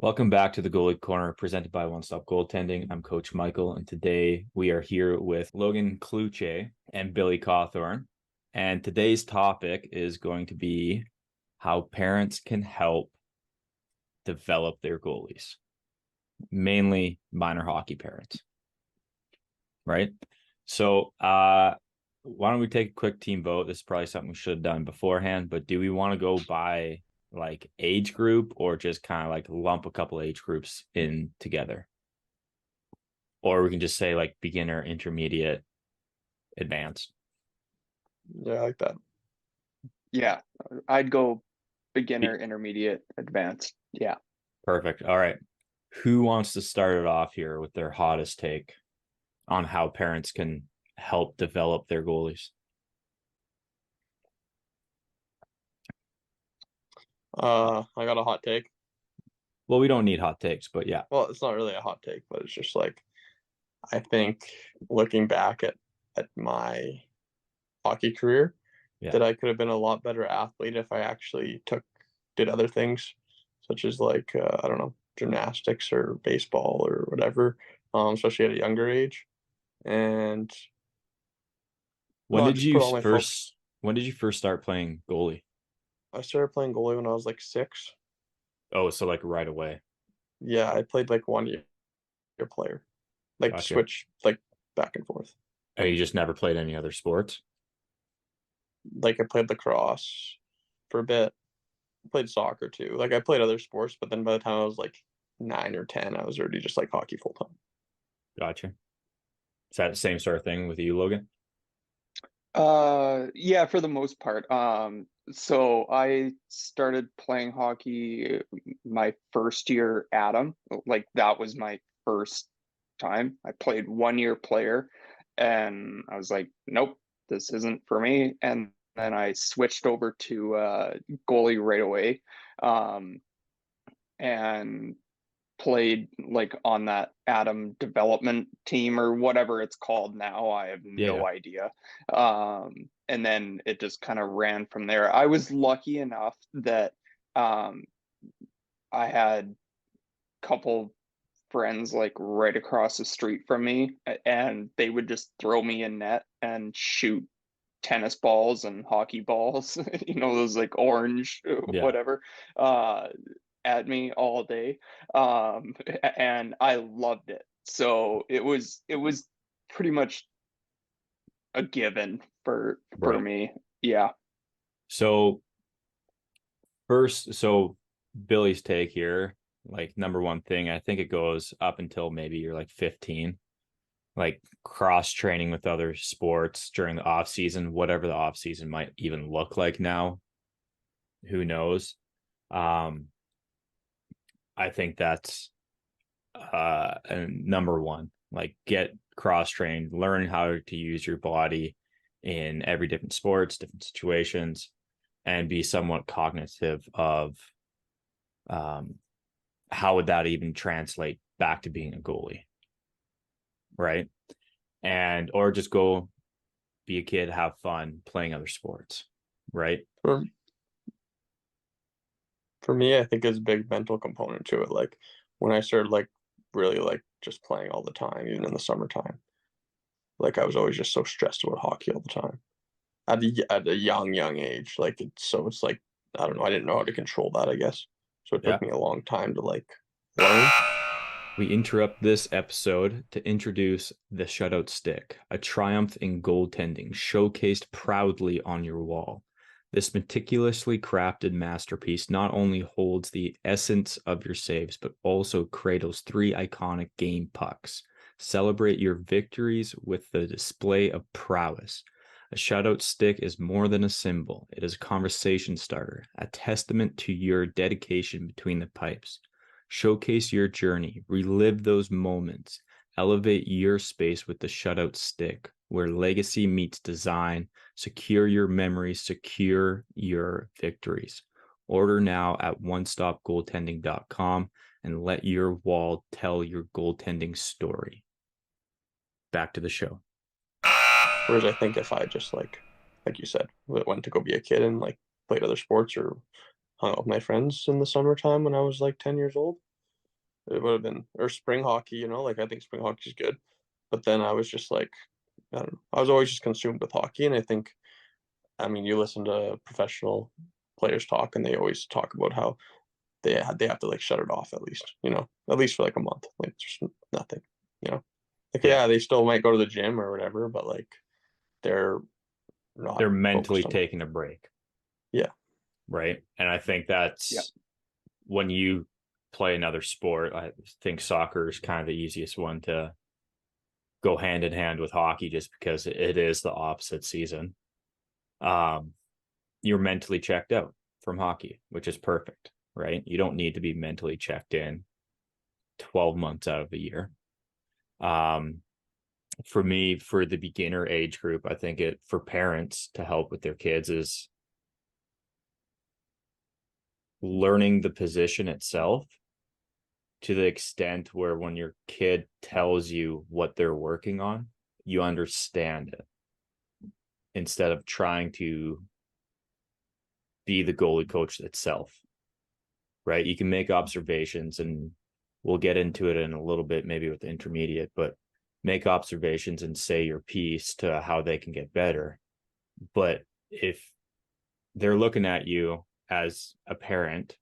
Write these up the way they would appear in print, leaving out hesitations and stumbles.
Welcome back to the Goalie Corner presented by Stop Goaltending. I'm Coach Michael, and today we are here with Logan Cloutier and Billy Cawthorn. And today's topic is going to be how parents can help develop their goalies, mainly minor hockey parents, right? So why don't we take a quick team vote? This is probably something we should have done beforehand, but do we want to go by like age group or just kind of like lump a couple age groups in together? Or we can just say like beginner, intermediate, advanced. Yeah, I like that. Yeah, I'd go beginner, Be- intermediate, advanced. Yeah. Perfect. All right. Who wants to start it off here with their hottest take on how parents can help develop their goalies? I got a hot take. Well, we don't need hot takes, but yeah. Well, it's not really a hot take, but it's just like I think looking back at my hockey career, Yeah. that I could have been a lot better athlete if I actually did other things, such as like I don't know, gymnastics or baseball or whatever, especially at a younger age, and When not did just you put all my focus. first when did you first start playing goalie? I started playing goalie when I was like 6. Oh, so like right away. Yeah, I played like 1 year player, like Gotcha. switch like back and forth. Oh, you just never played any other sports? Like I played lacrosse for a bit. I played soccer too. Like I played other sports, but then by the time I was like 9 or 10, I was already just like hockey full time. Gotcha. Is that the same sort of thing with you, Logan? Yeah, for the most part. So I started playing hockey my first year at 'em. Like that was my first time. I played 1 year player and I was like, nope, this isn't for me. And then I switched over to goalie right away. Um, and played like on that Atom development team or whatever it's called now. I have Yeah, yeah. no idea. And then it just kind of ran from there. I was lucky enough that um, I had a couple friends like right across the street from me, and they would just throw me in net and shoot tennis balls and hockey balls, those like orange, Yeah. whatever, uh, at me all day. Um, and I loved it. So it was pretty much a given for Right. me. Yeah. So so Billy's take here, like number one thing, I think it goes up until maybe you're like 15, like cross training with other sports during the off season, whatever the off season might even look like now, who knows? Um, I think that's number one. Like get cross trained, learn how to use your body in every different sports, different situations, and be somewhat cognitive of um, how would that even translate back to being a goalie, right? And or just go be a kid, have fun playing other sports, right? For for me, I think there's a big mental component to it. Like when I started like really like just playing all the time, even in the summertime. Like I was always just so stressed about hockey all the time. At a young age. Like it's like I don't know, I didn't know how to control that, I guess. So it Yeah. took me a long time to like learn. We interrupt this episode to introduce the shutout stick, a triumph in goaltending showcased proudly on your wall. This meticulously crafted masterpiece not only holds the essence of your saves, but also cradles three iconic game pucks. Celebrate your victories with the display of prowess. A shutout stick is more than a symbol. It is a conversation starter, a testament to your dedication between the pipes. Showcase your journey, relive those moments, elevate your space with the shutout stick, where legacy meets design. Secure your memories, secure your victories. Order now at onestopgoaltending.com and let your wall tell your goaltending story. Back to the show. Whereas I think if I just like you said, went to go be a kid and like played other sports or hung out with my friends in the summertime when I was like 10 years old, it would have been, or spring hockey, you know, like I think spring hockey is good. But then I was just like, I don't know, I was always just consumed with hockey. And I think, I mean, you listen to professional players talk, and they always talk about how they have to like shut it off at least, you know, at least for like a month, like just nothing, you know, like Yeah. yeah, they still might go to the gym or whatever, but like they're not They're mentally focused on it. taking a break. Yeah. Right. And I think Yeah. that's when you play another sport. I think soccer is kind of the easiest one to go hand in hand with hockey just because it is the opposite season. You're mentally checked out from hockey, which is perfect, right? You don't need to be mentally checked in 12 months out of the year. For me, for the beginner age group, I think it for parents to help with their kids is learning the position itself to the extent where when your kid tells you what they're working on, you understand it instead of trying to be the goalie coach itself, right? You can make observations, and we'll get into it in a little bit, maybe with the intermediate, but make observations and say your piece to how they can get better. But if they're looking at you as a parent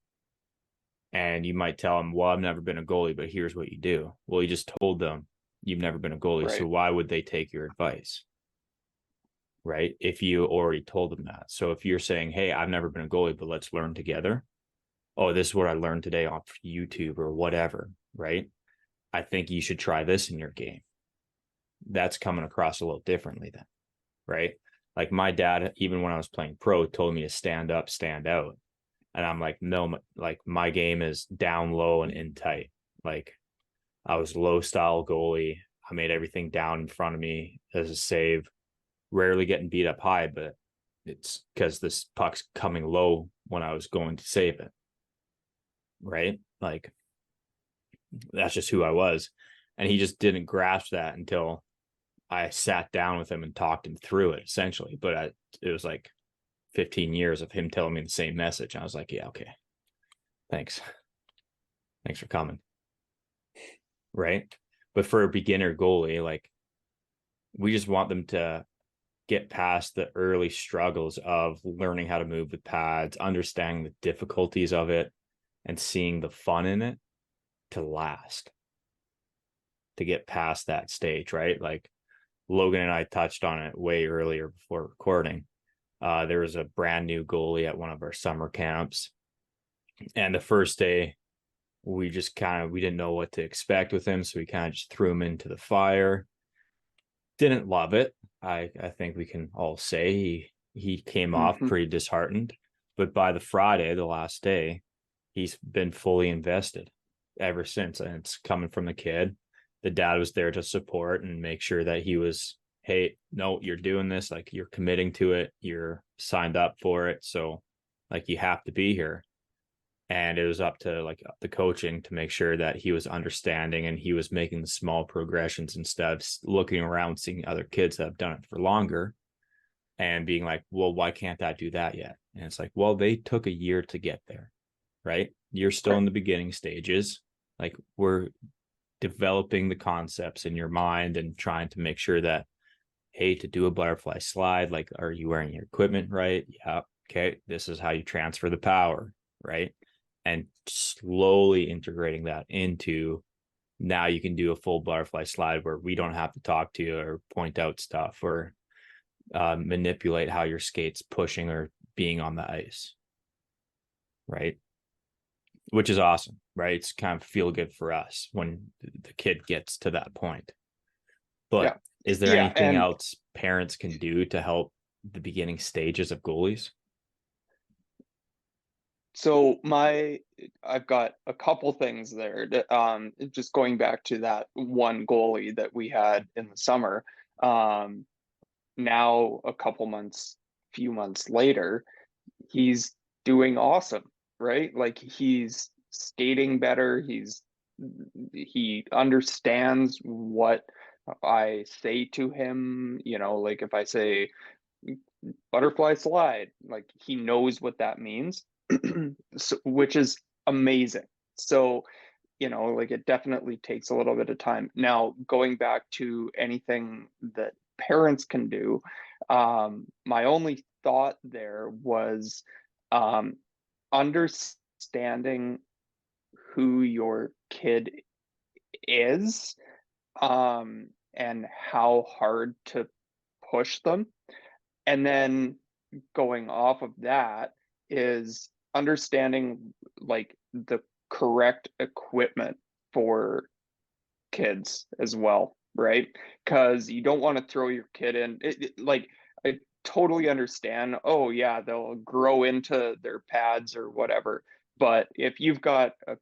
and you might tell them, well, I've never been a goalie, but here's what you do. Well, you just told them you've never been a goalie. So Right. why would they take your advice? Right. If you already told them that. So if you're saying, hey, I've never been a goalie, but let's learn together. Oh, this is what I learned today on YouTube or whatever. Right. I think you should try this in your game. That's coming across a little differently then. Right. Like my dad, even when I was playing pro, told me to stand up, stand out. And I'm like, no, like my game is down low and in tight. Like I was low style goalie. I made everything down in front of me as a save, rarely getting beat up high, but it's because this puck's coming low when I was going to save it. Right. Like that's just who I was. And he just didn't grasp that until I sat down with him and talked him through it essentially. But it was like 15 years of him telling me the same message. I was like, yeah, okay. Thanks. Thanks for coming. Right. But for a beginner goalie, like we just want them to get past the early struggles of learning how to move with pads, understanding the difficulties of it, and seeing the fun in it to last, to get past that stage, right? Like Logan and I touched on it way earlier before recording. There was a brand new goalie at one of our summer camps. And the first day, we didn't know what to expect with him. So we kind of just threw him into the fire. Didn't love it. I think we can all say he came off pretty disheartened. But by the Friday, the last day, he's been fully invested ever since. And it's coming from the kid. The dad was there to support and make sure that he was, hey, no, you're doing this. Like you're committing to it. You're signed up for it. So like you have to be here. And it was up to like the coaching to make sure that he was understanding and he was making the small progressions instead of looking around, seeing other kids that have done it for longer and being like, well, why can't I do that yet? And it's like, well, they took a year to get there, right? You're still in the beginning stages. Like we're developing the concepts in your mind and trying to make sure that, hey, to do a butterfly slide, like, are you wearing your equipment right? Yeah. Okay. This is how you transfer the power, right? And slowly integrating that into now you can do a full butterfly slide where we don't have to talk to you or point out stuff or manipulate how your skate's pushing or being on the ice, right? Which is awesome, right? It's kind of feel good for us when the kid gets to that point. But is there anything And else parents can do to help the beginning stages of goalies? so I've got a couple things there. Just going back to that one goalie that we had in the summer. Now few months later, he's doing awesome, right? Like he's skating better. He understands what I say to him. Like if I say butterfly slide, like he knows what that means, so, which is amazing. So like it definitely takes a little bit of time. Now, going back to anything that parents can do, my only thought there was understanding who your kid is, and how hard to push them. And then going off of that is understanding like the correct equipment for kids as well, right? Because you don't want to throw your kid in like, I totally understand, oh yeah, they'll grow into their pads or whatever, but if you've got a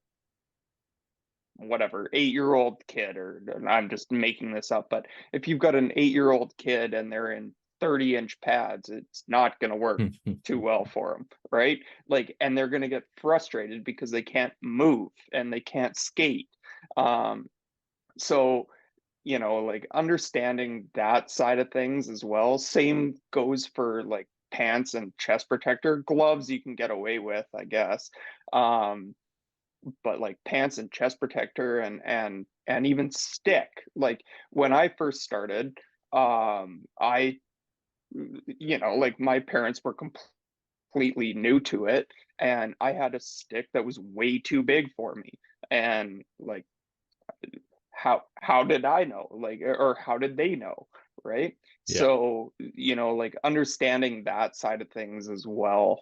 whatever 8-year-old kid, or I'm just making this up, but if you've got an 8-year-old kid and they're in 30-inch pads, it's not going to work too well for them, right? Like, and they're going to get frustrated because they can't move and they can't skate. So like understanding that side of things as well. Same goes for like pants and chest protector. Gloves you can get away with, I guess. But like pants and chest protector and even stick. Like when I first started, I like my parents were completely new to it, and I had a stick that was way too big for me. And like how did I know? Like, or how did they know? Right. Yeah. So, like understanding that side of things as well,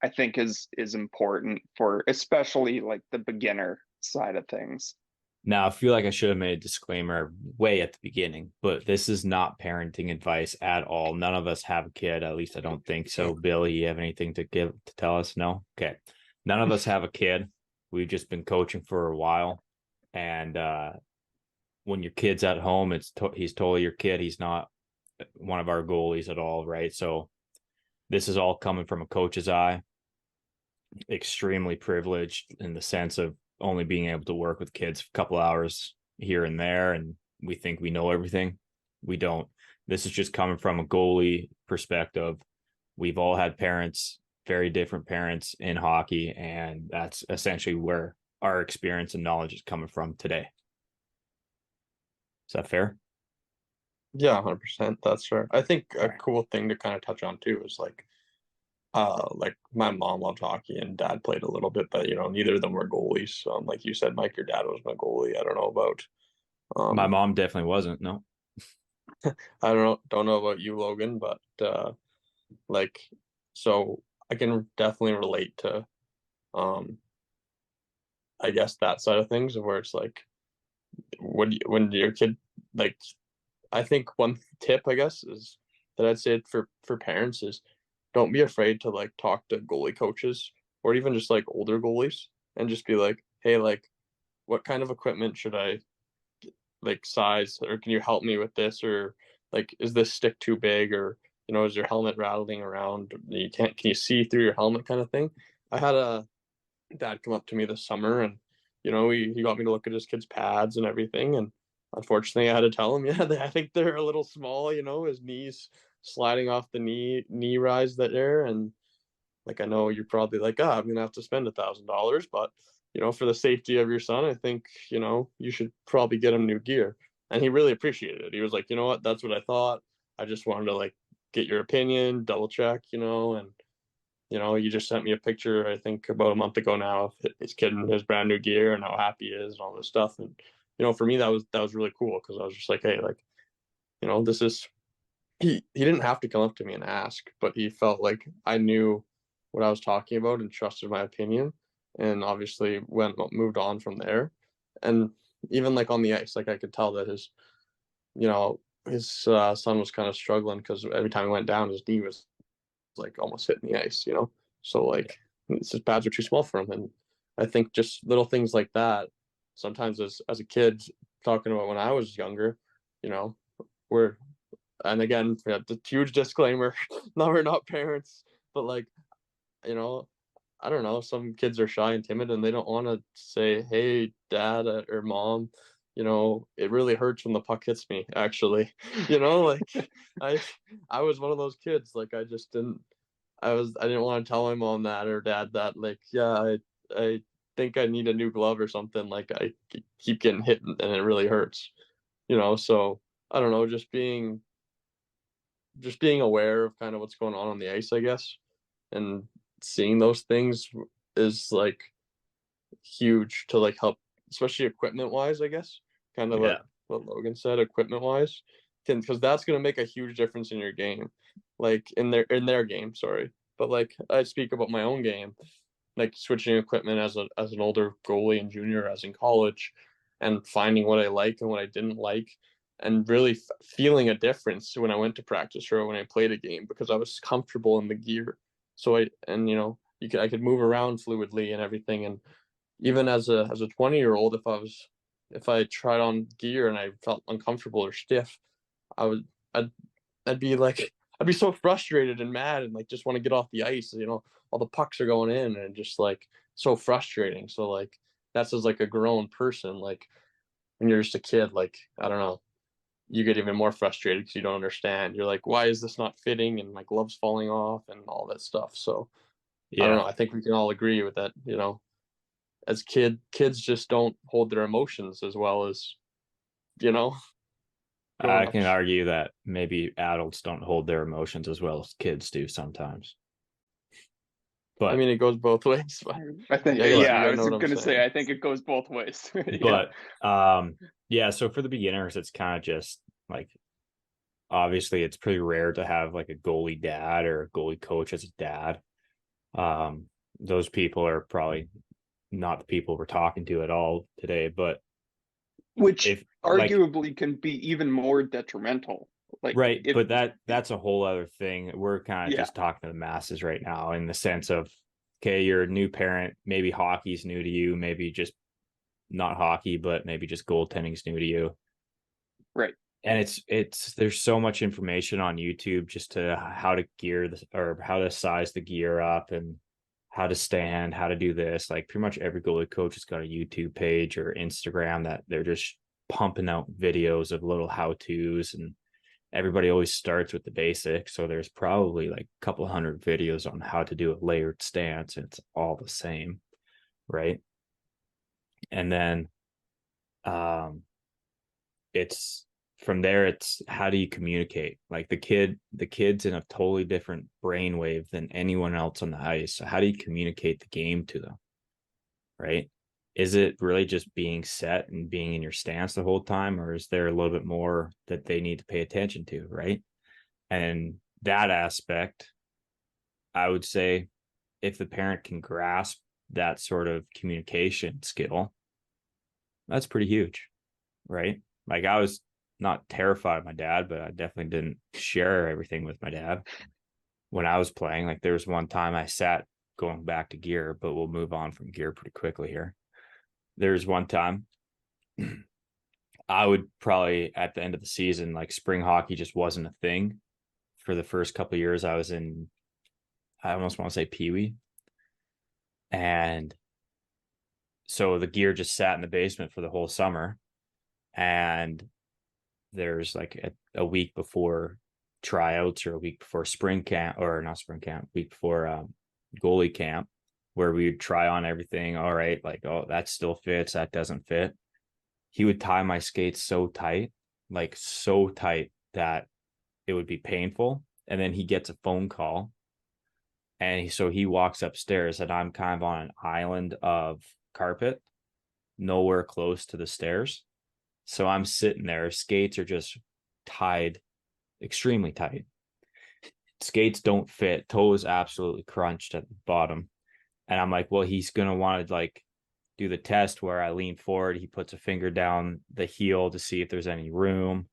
I think is important for especially like the beginner side of things. Now, I feel like I should have made a disclaimer way at the beginning, but this is not parenting advice at all. None of us have a kid. At least I don't think so. Billy, you have anything to tell us? No? Okay. None of us have a kid. We've just been coaching for a while. And when your kid's at home, he's totally your kid. He's not one of our goalies at all, right? So this is all coming from a coach's eye. Extremely privileged in the sense of only being able to work with kids a couple hours here and there, and we think we know everything. We don't. This is just coming from a goalie perspective. We've all had parents, very different parents in hockey, and that's essentially where our experience and knowledge is coming from today. Is that fair? Yeah, 100%. That's fair. I think a cool thing to kind of touch on too is like my mom loved hockey and dad played a little bit, but neither of them were goalies. Like you said, Mike, your dad was my goalie. I don't know about My mom definitely wasn't. No. I don't know about you, Logan, but like, so I can definitely relate to I guess that side of things, where it's like when your kid, like, I think one tip I guess is that I'd say for parents is don't be afraid to like talk to goalie coaches or even just like older goalies and just be like, hey, like, what kind of equipment should I like size, or can you help me with this, or like, is this stick too big, or is your helmet rattling around, can you see through your helmet, kind of thing. I had a dad come up to me this summer, and he got me to look at his kids pads and everything, and unfortunately I had to tell him, yeah, I think they're a little small, his knees sliding off the knee rise there, and like, I know you're probably like, I'm gonna have to spend $1,000, but for the safety of your son, I think you should probably get him new gear. And he really appreciated it. He was like, you know what, that's what I thought. I just wanted to like get your opinion, double check, and you just sent me a picture, I think about a month ago now, of his kid in his brand new gear and how happy he is and all this stuff. And for me, that was really cool, because I was just like, hey, like, this is he didn't have to come up to me and ask, but he felt like I knew what I was talking about and trusted my opinion, and obviously moved on from there. And even like on the ice, like I could tell that his son was kind of struggling, because every time he went down, his knee was like almost hitting the ice, so like his pads are too small for him. And I think just little things like that sometimes, as a kid, talking about when I was younger, we're and again, the huge disclaimer, no, we're not parents, but like, I don't know, some kids are shy and timid and they don't want to say, hey, dad, or mom, it really hurts when the puck hits me, actually. Like, I I was one of those kids, like, I just didn't, I didn't want to tell my mom that or dad that, like, yeah, I think I need a new glove or something, like I keep getting hit and it really hurts, so I don't know, just being aware of kind of what's going on the ice, I guess, and seeing those things is like huge to like help, especially equipment wise, I guess. Kind of like Yeah. what Logan said, equipment wise, because that's gonna make a huge difference in your game, like in their game. Sorry, but like I speak about my own game, like switching equipment as an older goalie and junior, as in college, and finding what I like and what I didn't like, and really feeling a difference when I went to practice or when I played a game because I was comfortable in the gear. So I could move around fluidly and everything, and even as a 20-year-old, if I tried on gear and I felt uncomfortable or stiff, I would I'd I'd be like I'd be so frustrated and mad and like just want to get off the ice. All the pucks are going in and just like so frustrating. So like that's as like a grown person. Like when you're just a kid, like I don't know, you get even more frustrated because you don't understand. You're like, why is this not fitting? And my gloves falling off and all that stuff. So I don't Yeah. know. I think we can all agree with that. As kids just don't hold their emotions as well as you know I can grown-ups. argue that maybe adults don't hold their emotions as well as kids do sometimes. I But mean, it goes both ways, but I think, I guess but yeah, you I guys know was what I'm gonna say, saying. I think it goes both ways. Yeah. but yeah, so for the beginners, it's kind of just like obviously it's pretty rare to have like a goalie dad or a goalie coach as a dad. Um, those people are probably not the people we're talking to at all today. But Which if like arguably can be even more detrimental. Like right, if, but that's a whole other thing. We're kind of yeah, just talking to the masses right now in the sense of okay, you're a new parent, maybe hockey's new to you, maybe just not hockey, but maybe just goaltending's new to you. right. And it's there's so much information on YouTube just to how to gear this or how to size the gear up and how to stand, how to do this. Like pretty much every goalie coach has got a YouTube page or Instagram that they're just pumping out videos of little how-tos, and everybody always starts with the basics. So there's probably like a couple hundred videos on how to do a layered stance, and it's all the same, right? And then um it's from there it's how do you communicate, like the kid's in a totally different brainwave than anyone else on the ice, so how do you communicate the game to them, right? Is it really just being set and being in your stance the whole time, or is there a little bit more that they need to pay attention to, right? And that aspect, I would say, if the parent can grasp that sort of communication skill, that's pretty huge, right? Like I was not terrified of my dad, but I definitely didn't share everything with my dad when I was playing. Like there was one time I sat going back to gear, but we'll move on from gear pretty quickly here. There's one time I would probably at the end of the season, like spring hockey just wasn't a thing for the first couple of years I was in. I almost want to say Pee Wee. And so the gear just sat in the basement for the whole summer. And there's like a week before tryouts or a week before spring camp, or not spring camp, week before goalie camp, where we would try on everything. All right, like, oh, that still fits, that doesn't fit. He would tie my skates so tight, like so tight that it would be painful. And then he gets a phone call. And so he walks upstairs, and I'm kind of on an island of carpet, nowhere close to the stairs. So I'm sitting there, skates are just tied extremely tight. Skates don't fit, toes absolutely crunched at the bottom. And I'm like, well, he's going to want to like do the test where I lean forward. He puts a finger down the heel to see if there's any room.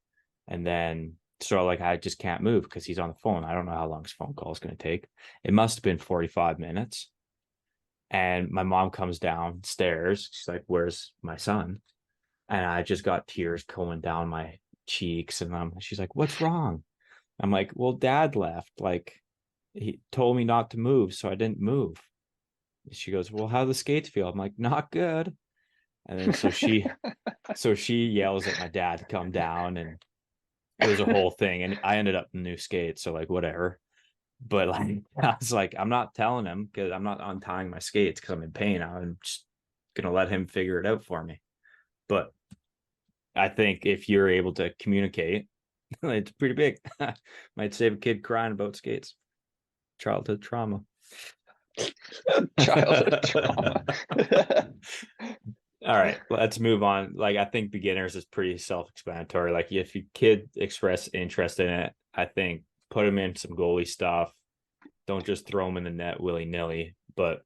And then, so like, I just can't move because he's on the phone. I don't know how long his phone call is going to take. It must have been 45 minutes. And my mom comes downstairs. She's like, where's my son? And I just got tears going down my cheeks. And she's like, what's wrong? I'm like, well, dad left. Like, he told me not to move, so I didn't move. She goes, well, how do the skates feel? I'm like, not good. And then so she yells at my dad to come down, and it was a whole thing. And I ended up in new skates, so like whatever. But like I was like, I'm not telling him because I'm not untying my skates because I'm in pain. I'm just gonna let him figure it out for me. But I think if you're able to communicate, it's pretty big. Might save a kid crying about skates. Childhood trauma. Childhood trauma. All right, let's move on. Like, I think beginners is pretty self-explanatory. Like, if your kid express interest in it, I think put them in some goalie stuff. Don't just throw them in the net willy-nilly, but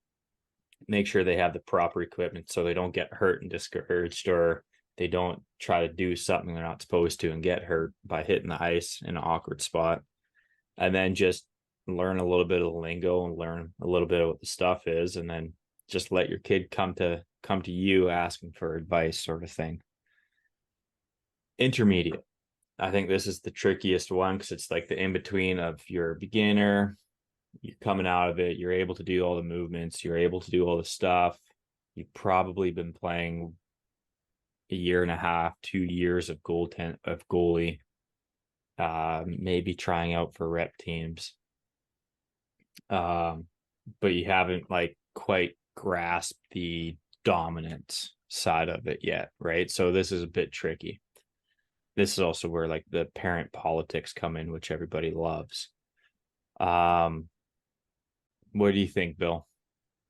make sure they have the proper equipment so they don't get hurt and discouraged, or they don't try to do something they're not supposed to and get hurt by hitting the ice in an awkward spot. And then just learn a little bit of the lingo and learn a little bit of what the stuff is, and then just let your kid come to you asking for advice, sort of thing. Intermediate. I think this is the trickiest one because it's like the in-between of your beginner, you're coming out of it, you're able to do all the movements, you're able to do all the stuff. You've probably been playing a year and a half, 2 years of goalie, maybe trying out for rep teams. But you haven't like quite grasped the dominance side of it yet, right? So this is a bit tricky. This is also where like the parent politics come in, which everybody loves. What do you think, Bill?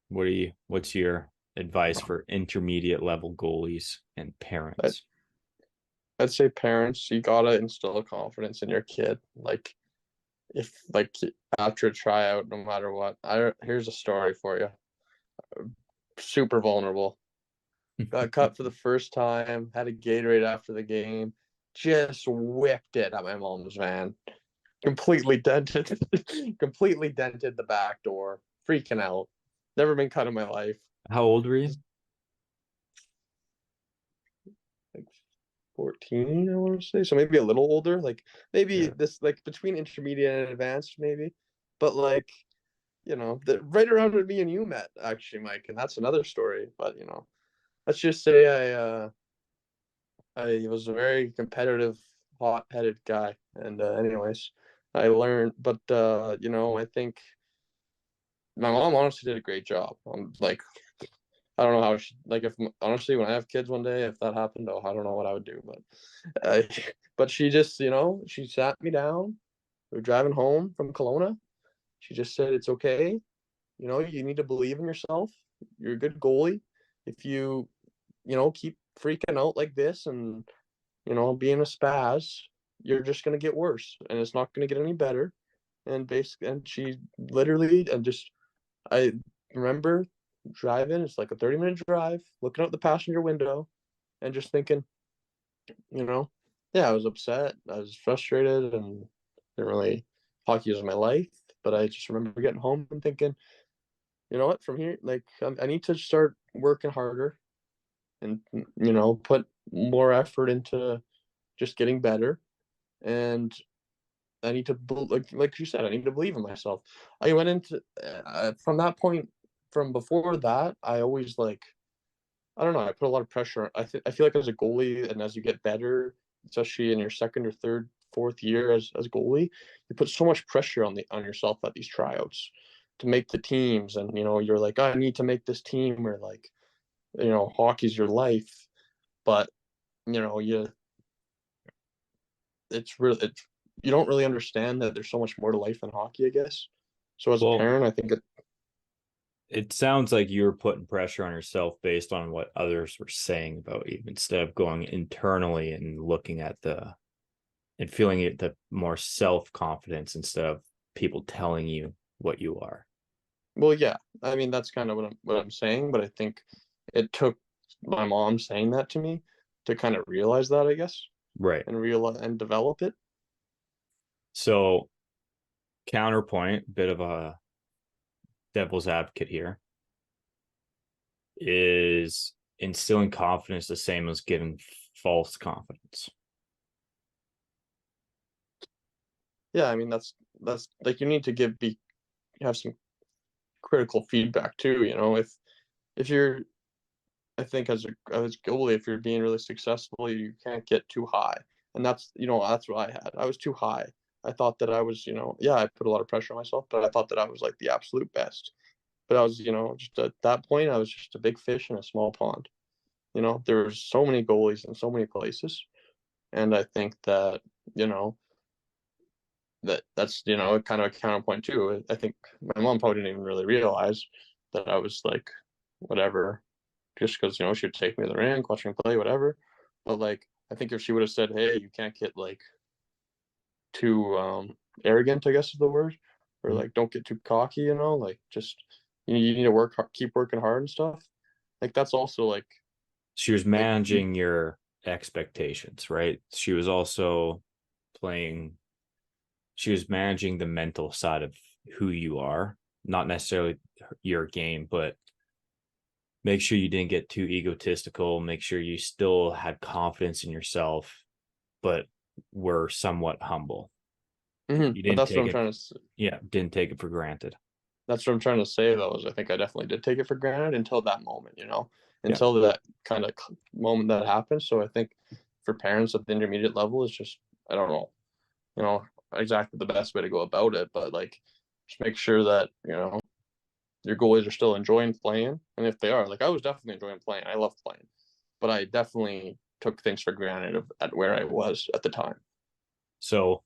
What's your advice for intermediate level goalies and parents? I'd say parents, you gotta instill confidence in your kid. Like, if like after a tryout, no matter what. Here's a story for you. Super vulnerable. Got cut for the first time. Had a Gatorade after the game. Just whipped it at my mom's van. Completely dented the back door. Freaking out. Never been cut in my life. How old were you? Like 14, I want to say. So maybe a little older. Like maybe this like between intermediate and advanced, maybe. But like, right around when me and you met, actually, Mike, and that's another story. But let's just say I was a very competitive, hot-headed guy, and anyways, I learned. But I think my mom honestly did a great job. I'm like, I don't know how she like if honestly when I have kids one day, if that happened, I don't know what I would do. But she just she sat me down. We were driving home from Kelowna. She just said, "It's okay. You need to believe in yourself. You're a good goalie. If you keep freaking out like this and being a spaz, you're just gonna get worse, and it's not gonna get any better." And she literally I remember driving. It's like a 30-minute drive, looking out the passenger window, and just thinking, yeah, I was upset, I was frustrated, and didn't really hockey was my life. But I just remember getting home and thinking, you know what, from here, like I need to start working harder and put more effort into just getting better. And I need to like you said, I need to believe in myself. I went into from that point. From before that, I always I don't know, I put a lot of pressure. I feel like as a goalie, and as you get better, especially in your second or third, fourth year as goalie, you put so much pressure on yourself at these tryouts to make the teams. And you're like, I need to make this team, or like, hockey's your life. But you don't really understand that there's so much more to life than hockey, I guess. So as a parent, I think it sounds like you were putting pressure on yourself based on what others were saying about you, instead of going internally and looking at and feeling the more self-confidence instead of people telling you what you are. Well, yeah. I mean, that's kind of what I'm saying, but I think it took my mom saying that to me to kind of realize that, I guess. Right. And develop it. So, counterpoint, bit of a devil's advocate here, is instilling confidence the same as giving false confidence? Yeah, I mean that's like you need to have some critical feedback too. If you're, I think as goalie, if you're being really successful, you can't get too high, and that's what I had. I was too high. I thought that I was, I put a lot of pressure on myself, but I thought that I was like the absolute best. But I was, just at that point, I was just a big fish in a small pond. There was so many goalies in so many places, and I think that that's kind of a counterpoint too. I think my mom probably didn't even really realize that I was like whatever, just because she would take me to the rink, watch me play, whatever. But like I think if she would have said, "Hey, you can't get like too arrogant," I guess is the word, or like don't get too cocky, like just you need to work hard, keep working hard and stuff. Like that's also like She was like managing your expectations, right? She was also playing, she was managing the mental side of who you are, not necessarily your game, but make sure you didn't get too egotistical, make sure you still had confidence in yourself, but were somewhat humble. You but didn't take it, didn't take it for granted. that's what I'm trying to say though, is I think I definitely did take it for granted until that moment, Yeah. until that kind of moment that happened. So I think for parents at the intermediate level, it's just, I don't know, exactly the best way to go about it, but like just make sure that, your goalies are still enjoying playing. And if they are, like I was definitely enjoying playing. I love playing, but I definitely took things for granted at where I was at the time. So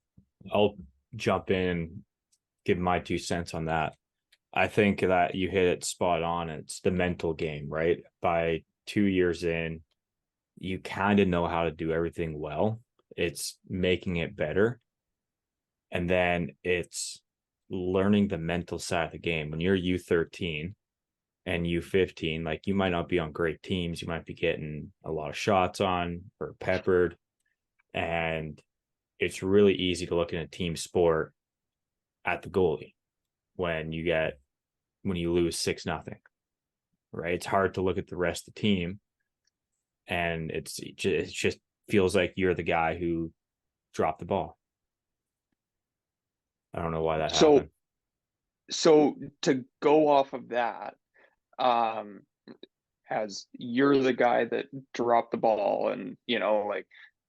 I'll jump in and give my 2 cents on that. I think that you hit it spot on. It's the mental game, right? By 2 years in, you kind of know how to do everything well. It's making it better. And then it's learning the mental side of the game. When you're U13 and U15, like you might not be on great teams. You might be getting a lot of shots on or peppered. And it's really easy to look in a team sport at the goalie when you lose 6-0, right? It's hard to look at the rest of the team, and it just feels like you're the guy who dropped the ball. I don't know why that happened. So to go off of that, um, as you're the guy that dropped the ball and like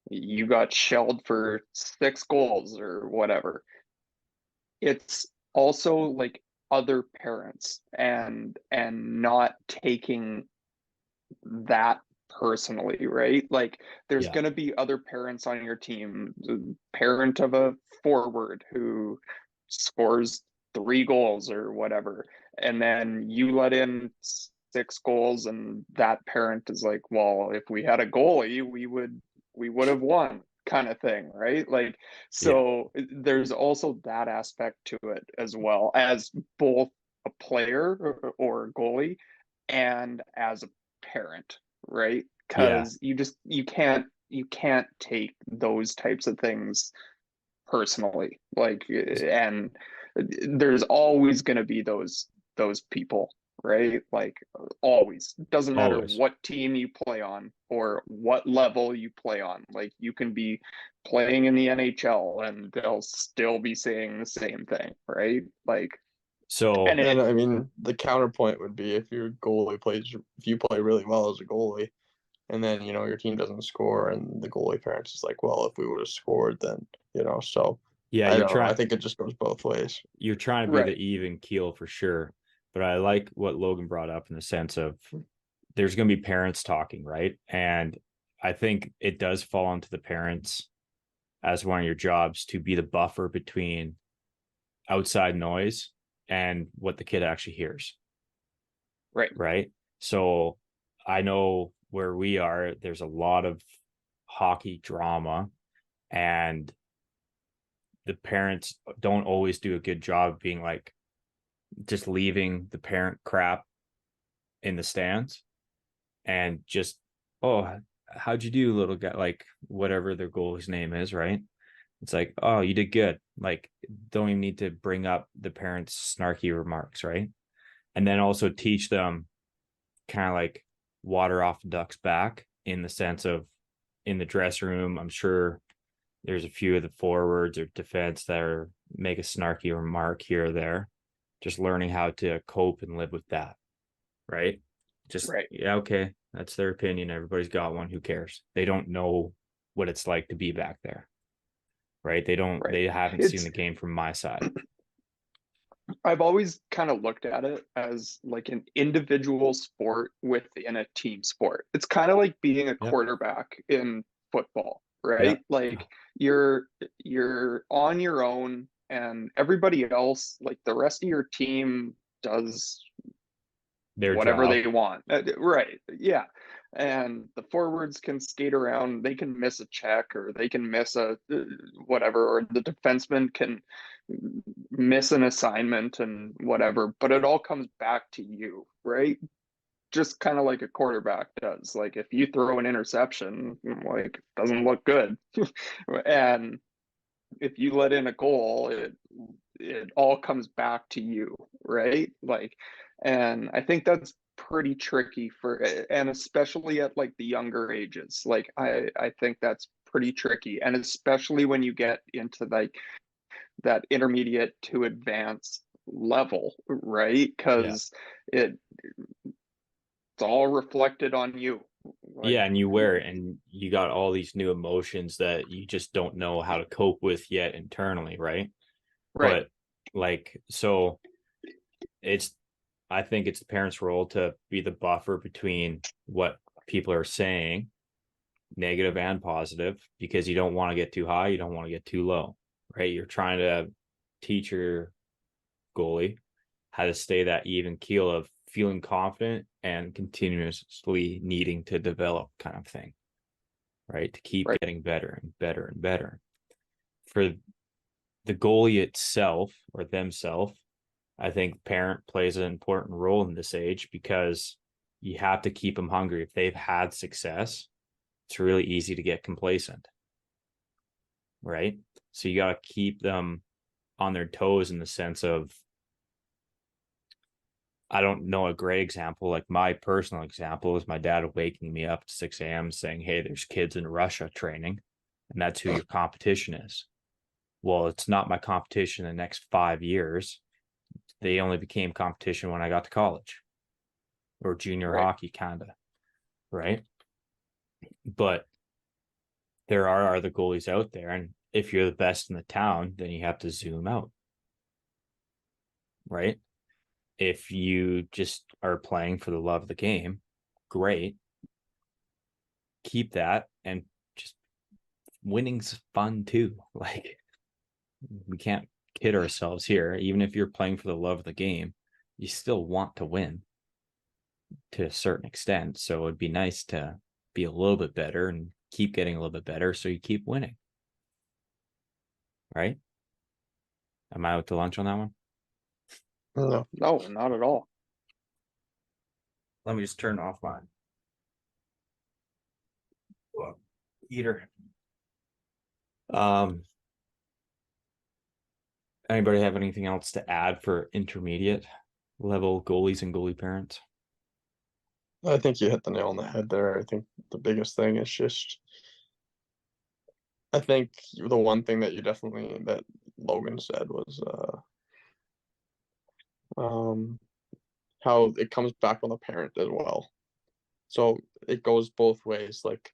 you got shelled for 6 goals or whatever, it's also like other parents and not taking that personally, right? Like there's Yeah, going to be other parents on your team, the parent of a forward who scores 3 goals or whatever, and then you let in 6 goals and that parent is like, well, if we had a goalie, we would have won, kind of thing, right? Like yeah, so there's also that aspect to it as well, as both a player or goalie and as a parent, right? yeah. Because you can't take those types of things personally, like, and there's always going to be those people, right? Like always, doesn't matter Always. what team you play on or what level you play on. Like you can be playing in the NHL and they'll still be saying the same thing, right? Like, So and And it I mean, the counterpoint would be if you play really well as a goalie, and then your team doesn't score, and the goalie parents is like, well, if we would have scored, then So yeah, I don't know. I think it just goes both ways. you're trying to be the right. even keel for sure. But I like what Logan brought up in the sense of there's going to be parents talking, right? And I think it does fall onto the parents as one of your jobs to be the buffer between outside noise and what the kid actually hears. Right. Right. So I know where we are, there's a lot of hockey drama, and the parents don't always do a good job being like just leaving the parent crap in the stands and just, oh, how'd you do, little guy? Like whatever their goalie's name is, right? It's like, oh, you did good. Like, don't even need to bring up the parents' snarky remarks, right? And then also teach them kind of like water off the duck's back in the sense of in the dressing room. I'm sure there's a few of the forwards or defense that are make a snarky remark here or there. Just learning how to cope and live with that, right? Just, Right. yeah, okay, that's their opinion. Everybody's got one. Who cares? They don't know what it's like to be back there, right? Right. They haven't seen It's the game from my side. I've always kind of looked at it as like an individual sport within a team sport. It's kind of like being a Yep. quarterback in football, right? Yep. Like you're on your own and everybody else, like the rest of your team does Their whatever job. they want. Right. Yeah. And the forwards can skate around, they can miss a check or they can miss a whatever, or the defenseman can miss an assignment and whatever, but it all comes back to you, right? Just kind of like a quarterback does. Like if you throw an interception, like it doesn't look good. And if you let in a goal, it all comes back to you, right? Like, and I think that's pretty tricky for, and especially at like the younger ages. Like I think that's pretty tricky, and especially when you get into like that intermediate to advanced level, right? Yeah. Because it's all reflected on you. Like, Yeah, and you wear it and you got all these new emotions that you just don't know how to cope with yet internally, right? right, But like, so it's, I think it's the parents' role to be the buffer between what people are saying, negative and positive, because you don't want to get too high, you don't want to get too low, right? You're trying to teach your goalie how to stay that even keel of feeling confident and continuously needing to develop, kind of thing, right? To keep right, getting better and better and better. For the goalie itself or themselves, I think parent plays an important role in this age because you have to keep them hungry. If they've had success, it's really easy to get complacent, right? So you got to keep them on their toes in the sense of, I don't know a great example. Like my personal example is my dad waking me up at 6 a.m. saying, hey, there's kids in Russia training, and that's who your competition is. Well, it's not my competition in the next 5 years. They only became competition when I got to college or junior right. hockey, kind of, right? But there are other goalies out there. And if you're the best in the town, then you have to zoom out, right? If you just are playing for the love of the game, great. Keep that, and just winning's fun too. Like, we can't kid ourselves here. Even if you're playing for the love of the game, you still want to win to a certain extent. So it'd be nice to be a little bit better and keep getting a little bit better so you keep winning. Right? Am I out to lunch on that one? No. No, not at all. Let me just turn off my heater. Um, Anybody have anything else to add for intermediate level goalies and goalie parents? I think you hit the nail on the head there. I think the biggest thing is just, I think the one thing that you definitely, that Logan said was, um, how it comes back on the parent as well. So it goes both ways, like,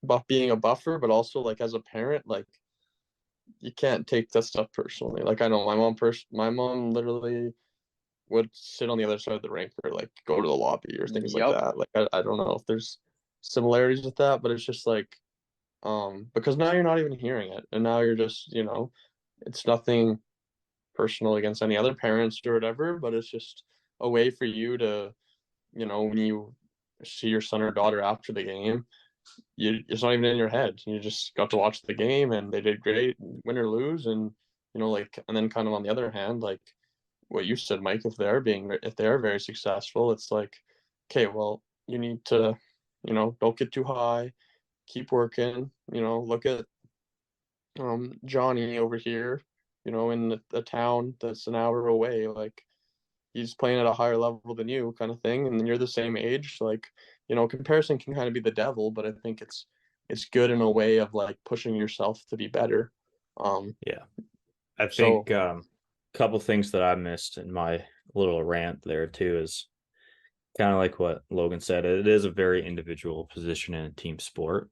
but being a buffer, but also like as a parent, like you can't take that stuff personally. Like I know my mom literally would sit on the other side of the rink or like go to the lobby or things like Yep. that. Like I don't know if there's similarities with that, but it's just like because now you're not even hearing it and now you're just, it's nothing personal against any other parents or whatever, but it's just a way for you to, when you see your son or daughter after the game, it's not even in your head. You just got to watch the game and they did great, win or lose, and like, and then kind of on the other hand, like what you said, Mike, if they are very successful, it's like, okay, well, you need to, don't get too high, keep working, look at Johnny over here, in the town that's an hour away, like he's playing at a higher level than you, kind of thing, and you're the same age. Like, comparison can kind of be the devil, but I think it's good in a way of like pushing yourself to be better. Yeah. I So think a couple things that I missed in my little rant there too is kind of like what Logan said. It is a very individual position in a team sport.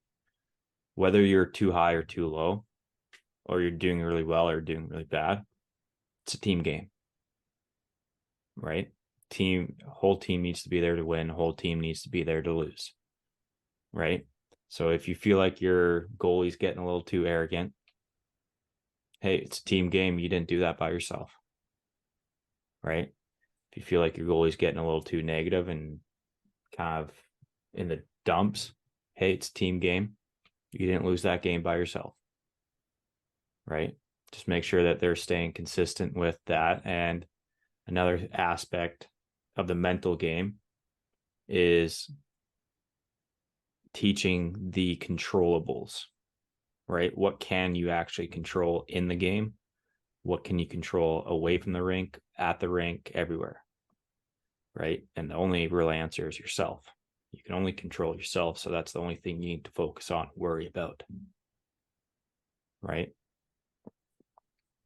Whether you're too high or too low, or you're doing really well or doing really bad, it's a team game. right? Whole team needs to be there to win. Whole team needs to be there to lose, right? So if you feel like your goalie's getting a little too arrogant, hey, it's a team game. You didn't do that by yourself, right? If you feel like your goalie's getting a little too negative and kind of in the dumps, hey, it's a team game. You didn't lose that game by yourself, right? Just make sure that they're staying consistent with that. And another aspect of the mental game is teaching the controllables, right? What can you actually control in the game? What can you control away from the rink, at the rink, everywhere, right? And the only real answer is yourself. You can only control yourself. So that's the only thing you need to focus on, worry about, right?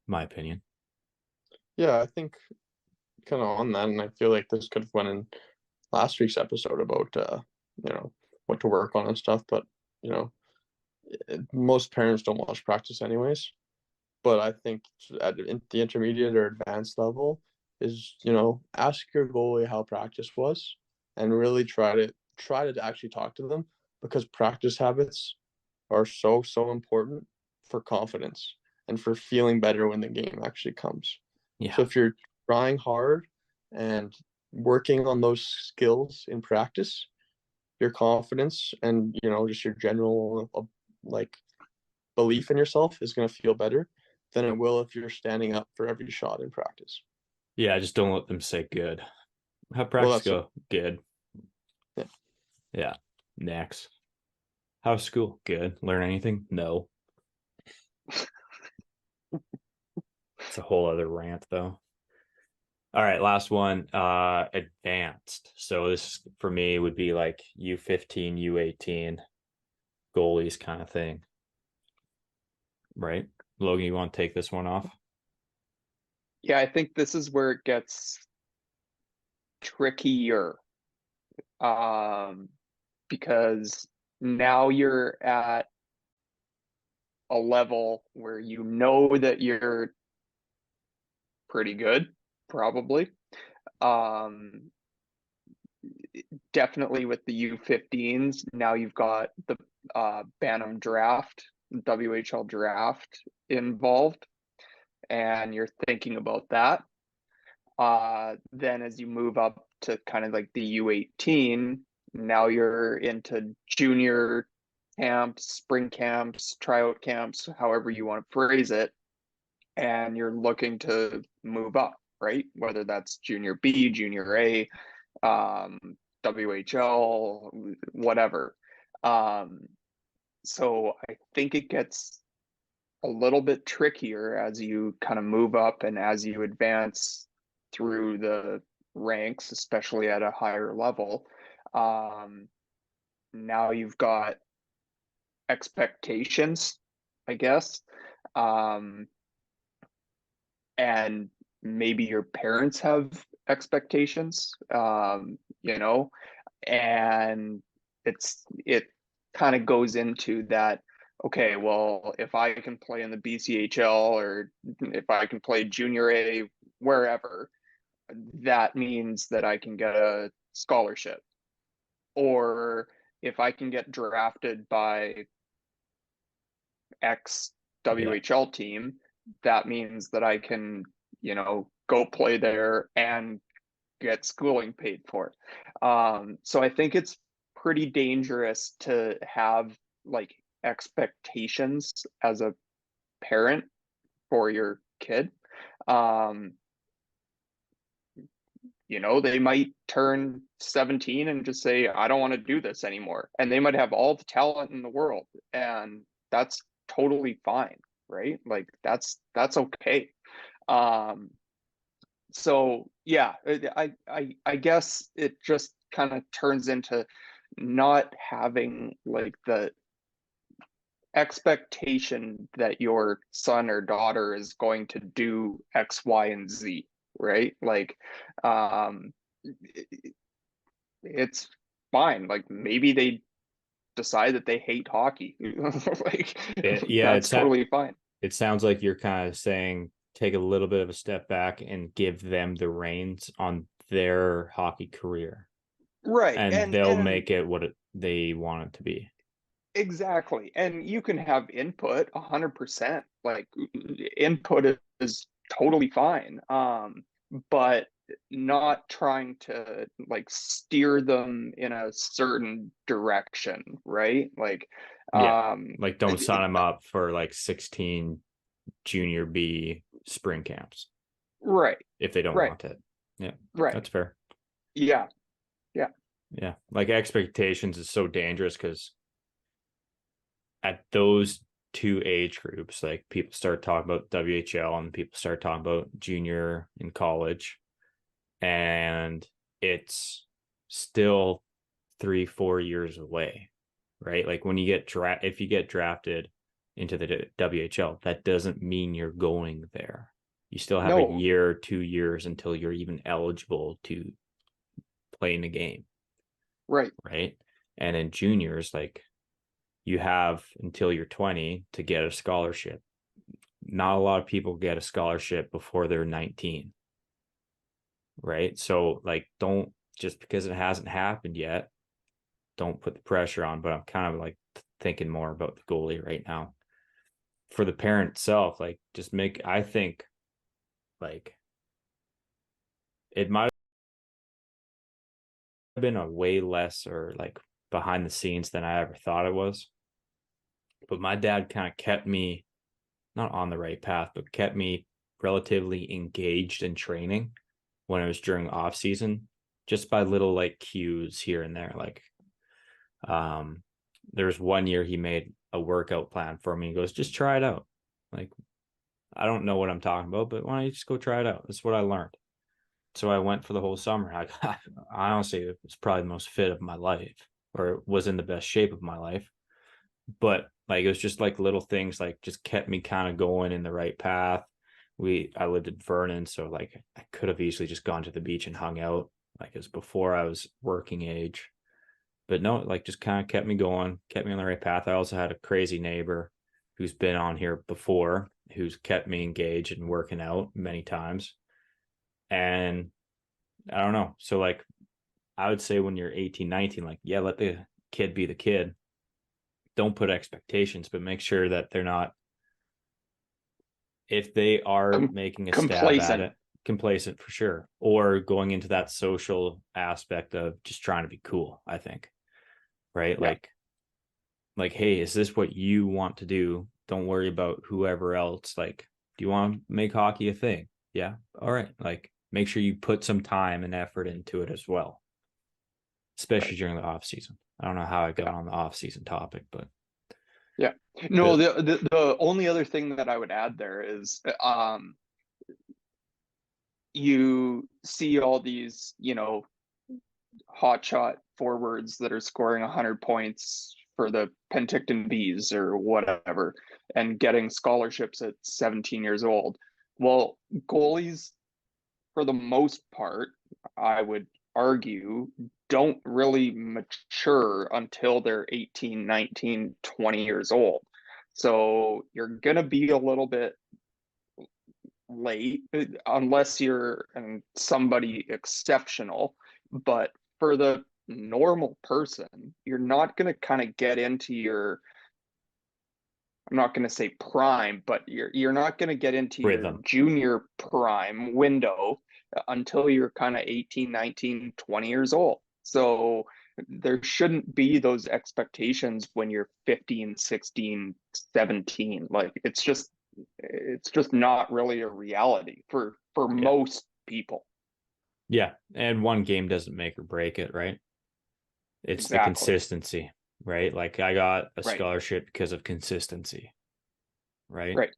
My opinion. Yeah, I think kind of on that, and I feel like this could have went in last week's episode about what to work on and stuff. But most parents don't watch practice anyways. But I think at the intermediate or advanced level is ask your goalie how practice was, and really try to actually talk to them, because practice habits are so important for confidence and for feeling better when the game actually comes. Yeah. So if you're trying hard and working on those skills in practice, your confidence and just your general like belief in yourself is going to feel better than it will if you're standing up for every shot in practice. Yeah, just don't let them say good. How practice Well, go? Good. yeah. Yeah. Next. How's school? Good. Learn anything? No. It's a whole other rant though. All right, last one. Advanced. So this for me would be like U15, U18 goalies kind of thing. Right? Logan, you want to take this one off? Yeah, I think this is where it gets trickier. Because now you're at a level where you know that you're pretty good, probably. Um, Definitely with the U15s, now you've got the Bantam draft, WHL draft involved, and you're thinking about that. Then as you move up to kind of like the U18, now you're into junior camps, spring camps, tryout camps, however you want to phrase it, and you're looking to move up, right? Whether that's junior B, junior A, um, WHL, whatever. So I think it gets a little bit trickier as you kind of move up and as you advance through the ranks, especially at a higher level. Now you've got expectations, I guess. Um, and maybe your parents have expectations, and it kind of goes into that. Okay, well, if I can play in the BCHL or if I can play junior A wherever, that means that I can get a scholarship. Or if I can get drafted by X WHL team, that means that I can, go play there and get schooling paid for. So I think it's pretty dangerous to have like expectations as a parent for your kid. Um, they might turn 17 and just say, I don't want to do this anymore. And they might have all the talent in the world, and that's totally fine, right? Like that's okay. So yeah, I guess it just kind of turns into not having like the expectation that your son or daughter is going to do X, Y, and Z, right? Like, um, it's fine. Like maybe they decide that they hate hockey. Like Yeah, that's totally fine. it sounds like you're kind of saying take a little bit of a step back and give them the reins on their hockey career, Right. and And they'll make it what they want it to be. exactly. And you can have input 100%. Like input is totally fine. But not trying to like steer them in a certain direction, right? Like Yeah, like don't it- sign them up for like 16 junior B spring camps right, if they don't right, want it. Yeah, right. that's fair. Yeah, yeah, Yeah, like expectations is so dangerous because at those two age groups, like people start talking about WHL and people start talking about junior in college, and it's still 3-4 years away, right? Like when you get if you get drafted into the WHL, that doesn't mean you're going there. You still have a no, year, 2 years until you're even eligible to play in the game, right, right? And in juniors, like you have until you're 20 to get a scholarship. Not a lot of people get a scholarship before they're 19, right? So like don't, just because it hasn't happened yet, don't put the pressure on. But I'm kind of like thinking more about the goalie right now. For the parent itself, like just I think like it might have been a way less or like behind the scenes than I ever thought it was. But my dad kind of kept me not on the right path, but kept me relatively engaged in training when it was during off season, just by little like cues here and there. Like um there was one year he made a workout plan for me. He goes, just try it out. Like, I don't know what I'm talking about, but why don't you just go try it out? That's what I learned. So I went for the whole summer. I honestly, it was probably the most fit of my life, or was in the best shape of my life. But like it was just like little things like just kept me kind of going in the right path. I lived in Vernon, so like I could have easily just gone to the beach and hung out. Like it was before I was working age. But no, like just kind of kept me going, kept me on the right path. I also had a crazy neighbor who's been on here before, who's kept me engaged and working out many times. And I don't know. So like I would say when you're 18, 19, like, yeah, let the kid be the kid. Don't put expectations, but make sure that they're not, if they are making a stab at complacent. it, complacent for sure, or going into that social aspect of just trying to be cool, I think. Right? Yeah. Like, hey, is this what you want to do? Don't worry about whoever else. Like, do you want to make hockey a thing? Yeah. All right. Like, make sure you put some time and effort into it as well, Right. especially during the off season. I don't know how I got Yeah. on the off season topic, but Yeah. No, Bill, the only other thing that I would add there is you see all these, hotshot forwards that are scoring 100 points for the Penticton Bees or whatever and getting scholarships at 17 years old. Well, goalies, for the most part, I would argue, don't really mature until they're 18, 19, 20 years old. So you're going to be a little bit late unless you're somebody exceptional. But for the normal person, you're not going to kind of get into your, I'm not going to say prime, but you're not going to get into your rhythm. junior prime window until you're kind of 18, 19, 20 years old. So there shouldn't be those expectations when you're 15, 16, 17. Like it's just not really a reality for Yeah. most people. Yeah. And one game doesn't make or break it, right? It's the Exactly. consistency, right? Like I got a Right. scholarship because of consistency, right? Right.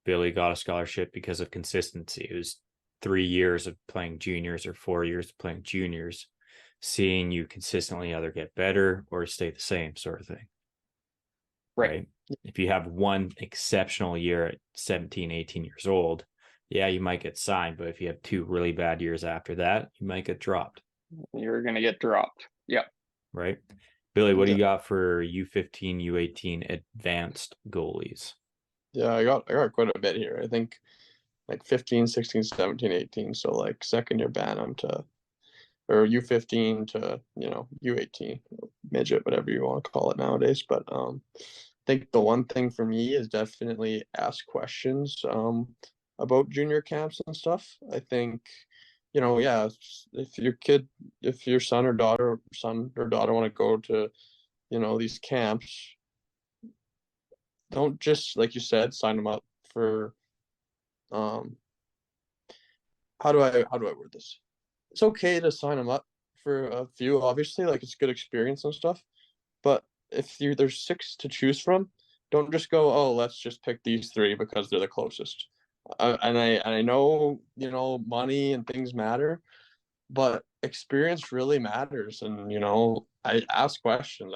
Billy got a scholarship because of consistency. It was 3 years of playing juniors or 4 years of playing juniors, seeing you consistently either get better or stay the same, sort of thing. Right. Right. If you have one exceptional year at 17, 18 years old, yeah, you might get signed. But if you have two really bad years after that, you might get dropped. You're gonna get dropped. Yeah. Right. Billy, what do you Yeah. got for U15, U18 advanced goalies? Yeah, I got quite a bit here. I think like 15, 16, 17, 18. So like second year Bantam to, or U15 to, U18, midget, whatever you want to call it nowadays. But I think the one thing for me is definitely ask questions about junior camps and stuff. I think, yeah, if your son or daughter want to go to, these camps, don't just, like you said, sign them up for, how do I word this? It's okay to sign them up for a few, obviously, like it's good experience and stuff. But if there's 6 to choose from, don't just go, oh, let's just pick these 3 because they're the closest. And I know, money and things matter, but experience really matters. And, I ask questions,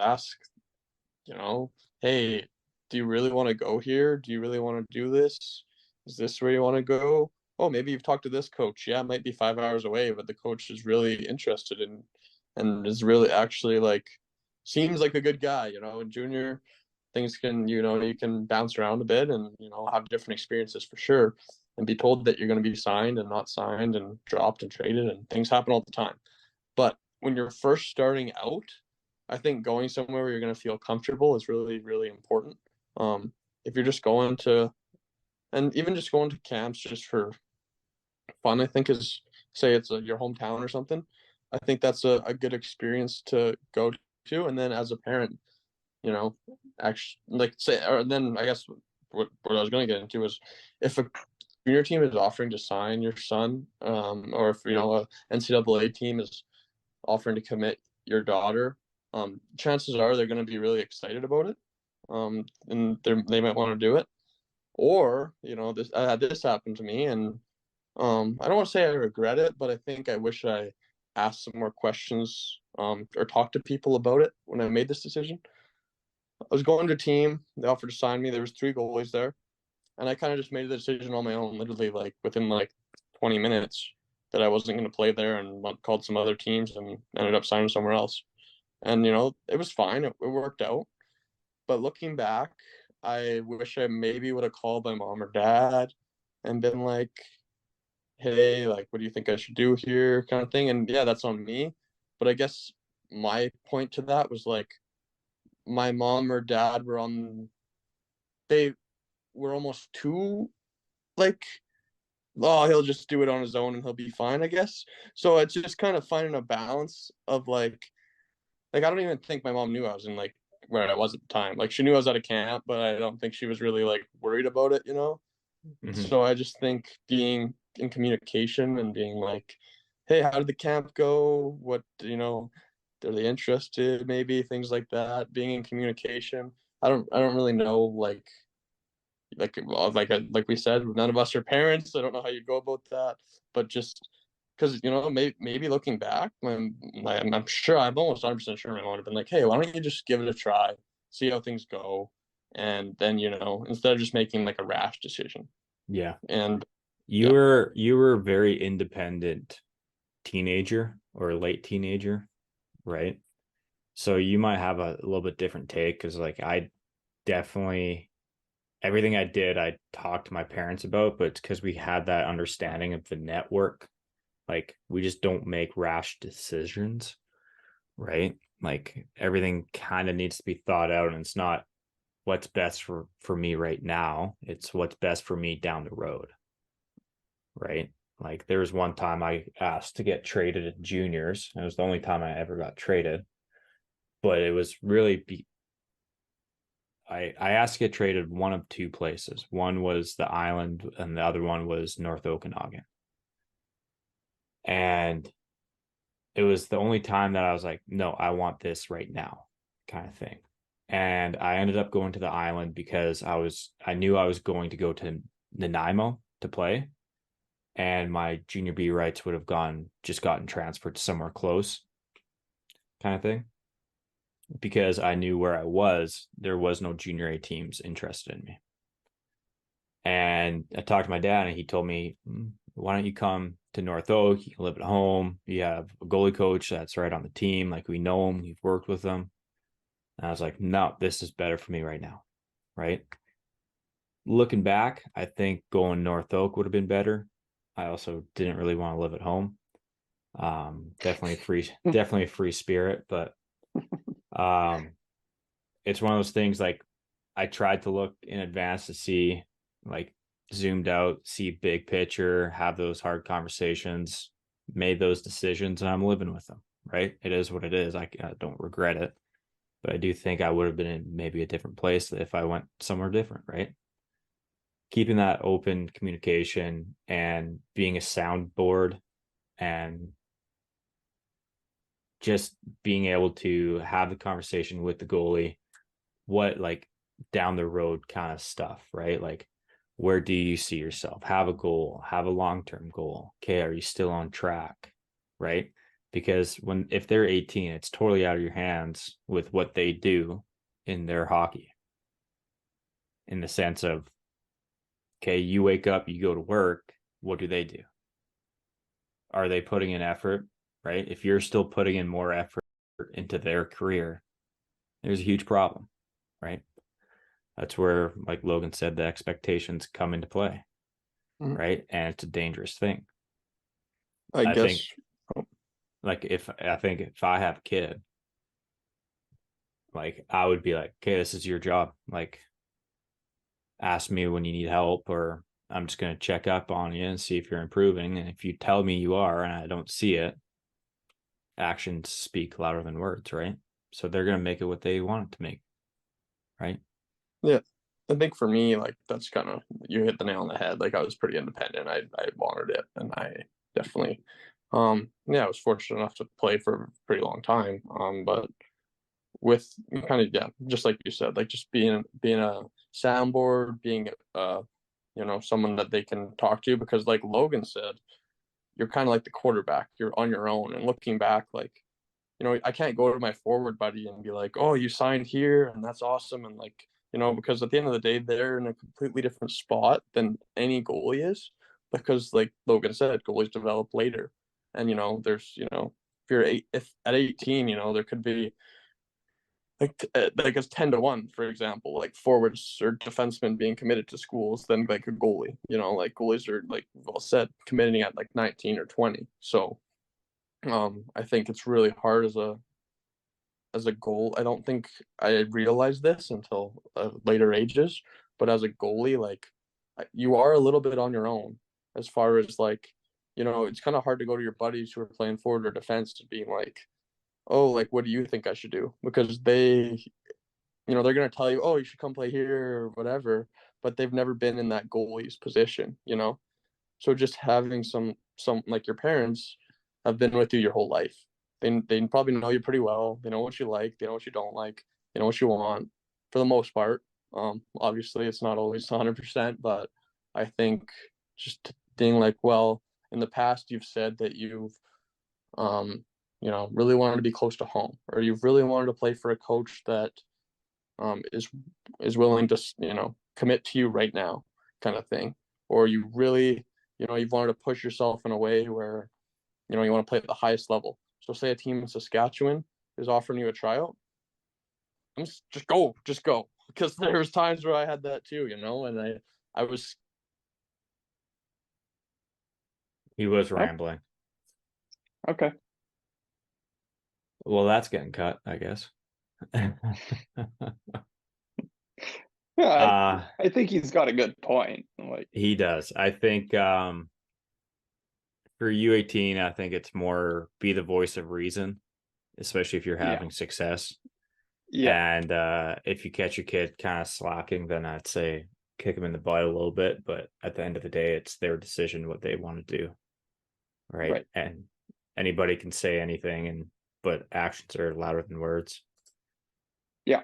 hey, do you really want to go here? Do you really want to do this? Is this where you want to go? Oh, maybe you've talked to this coach. Yeah, it might be 5 hours away, but the coach is really interested in and is really actually like seems like a good guy, in junior things you can bounce around a bit and, have different experiences for sure and be told that you're going to be signed and not signed and dropped and traded and things happen all the time. But when you're first starting out, I think going somewhere where you're going to feel comfortable is really, really important. If you're just going to, and even just going to camps just for fun, I think is, say it's your hometown or something. I think that's a good experience to go to. And then as a parent, actually, like say, or then I guess what I was going to get into was if a junior team is offering to sign your son, or if, a NCAA team is offering to commit your daughter, chances are they're going to be really excited about it, and they might want to do it. Or I had this happen to me, and I don't want to say I regret it, but I think I wish I asked some more questions, or talked to people about it when I made this decision. I was going to a team. They offered to sign me. There was 3 goalies there, and I kind of just made the decision on my own, literally like within like 20 minutes, that I wasn't going to play there, and called some other teams and ended up signing somewhere else. And it was fine. It worked out. But looking back, I wish I maybe would have called my mom or dad and been like, "Hey, like, what do you think I should do here?" kind of thing. And yeah, that's on me. But I guess my point to that was like, my mom or dad they were almost too like, oh, he'll just do it on his own and he'll be fine, I guess. So it's just kind of finding a balance of like I don't even think my mom knew I was in like where I was at the time. Like she knew I was at a camp, but I don't think she was really like worried about it. Mm-hmm. So I just think being in communication and being like, hey, how did the camp go? What, are they interested? Maybe things like that. Being in communication. I don't really know like we said, none of us are parents. I don't know how you go about that, but just because maybe looking back, I'm sure, I'm almost 100% sure my mom would have been like, hey, why don't you just give it a try, see how things go, and then instead of just making like a rash decision. Yeah. And You were a very independent teenager or late teenager, right? So you might have a little bit different take because like I definitely everything I did, I talked to my parents about, but it's because we had that understanding of the network. Like we just don't make rash decisions, right? Like everything kind of needs to be thought out, and it's not what's best for me right now. It's what's best for me down the road, right? Like there was one time I asked to get traded at juniors. It was the only time I ever got traded, but it was really I asked to get traded one of 2 places. One was the island and the other one was North Okanagan. And it was the only time that I was like, no, I want this right now, kind of thing. And I ended up going to the island because I knew I was going to go to Nanaimo to play. And my junior B rights would have gotten transferred to somewhere close, kind of thing. Because I knew where I was, there was no junior A teams interested in me. And I talked to my dad, and he told me, why don't you come to North Oak? You can live at home. You have a goalie coach that's right on the team. Like we know him, we've worked with him. And I was like, no, this is better for me right now. Right. looking back, I think going North Oak would have been better. I also didn't really want to live at home. Definitely a free spirit, but it's one of those things like I tried to look in advance to see, like, zoomed out, see big picture, have those hard conversations, made those decisions, and I'm living with them, right? It is what it is. I don't regret it, but I do think I would have been in maybe a different place if I went somewhere different, right? Keeping that open communication and being a soundboard and just being able to have the conversation with the goalie, what, like, down the road kind of stuff, right? Like, where do you see yourself? Have a goal, have a long-term goal. Okay, are you still on track? Right? Because if they're 18, it's totally out of your hands with what they do in their hockey. In the sense of, okay, you wake up, you go to work, what do they do? Are they putting in effort? Right? If you're still putting in more effort into their career, there's a huge problem, right? That's where, like Logan said, the expectations come into play, right? And it's a dangerous thing. I think, guess. like, if I have a kid, like, I would be like, okay, this is your job. Like, ask me when you need help, or I'm just going to check up on you and see if you're improving. And if you tell me you are and I don't see it, actions speak louder than words, right? So they're going to make it what they want it to make, right? Yeah. I think for me, like, that's kind of, you hit the nail on the head. Like, I was pretty independent. I wanted it, and I definitely, yeah, I was fortunate enough to play for a pretty long time. But with kind of, yeah, just like you said, like, just being a soundboard, being someone that they can talk to, because like Logan said, you're kind of like the quarterback. You're on your own, and looking back, like, I can't go to my forward buddy and be like, "Oh, you signed here, and that's awesome," and like, because at the end of the day, they're in a completely different spot than any goalie is, because like Logan said, goalies develop later, and there's if you're if at 18, there could be like it's 10-1, for example, like forwards or defensemen being committed to schools than like a goalie. Like goalies are, like well said, committing at like 19 or 20. So I think it's really hard as a goal. I don't think I realized this until later ages, but as a goalie, like, you are a little bit on your own, as far as like, it's kind of hard to go to your buddies who are playing forward or defense to being like, oh, like, what do you think I should do? Because they're going to tell you, oh, you should come play here or whatever, but they've never been in that goalie's position. So just having some like your parents have been with you your whole life. They probably know you pretty well. They know what you like. They know what you don't like. They know what you want, for the most part. Obviously, it's not always 100%, but I think just being like, well, in the past, you've said that you've, really wanted to be close to home, or you've really wanted to play for a coach that is willing to commit to you right now, kind of thing, or you really you've wanted to push yourself in a way where you want to play at the highest level. So say a team in Saskatchewan is offering you a tryout, just go, because there was times where I had that too, and I was. He was Oh, rambling. okay. Well, that's getting cut, I guess. Yeah, I think he's got a good point. Like, He does. I think for U18, I think it's more be the voice of reason, especially if you're yeah, having success. yeah, And if you catch your kid kind of slacking, then I'd say kick them in the butt a little bit. But at the end of the day, it's their decision what they want to do, right? right. And anybody can say anything, but actions are louder than words. Yeah,